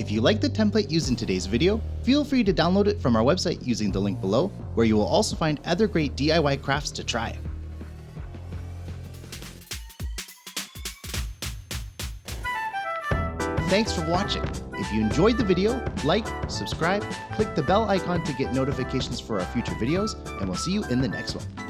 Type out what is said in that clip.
If you like the template used in today's video, feel free to download it from our website using the link below, where you will also find other great DIY crafts to try. Thanks for watching. If you enjoyed the video, like, subscribe, click the bell icon to get notifications for our future videos, and we'll see you in the next one.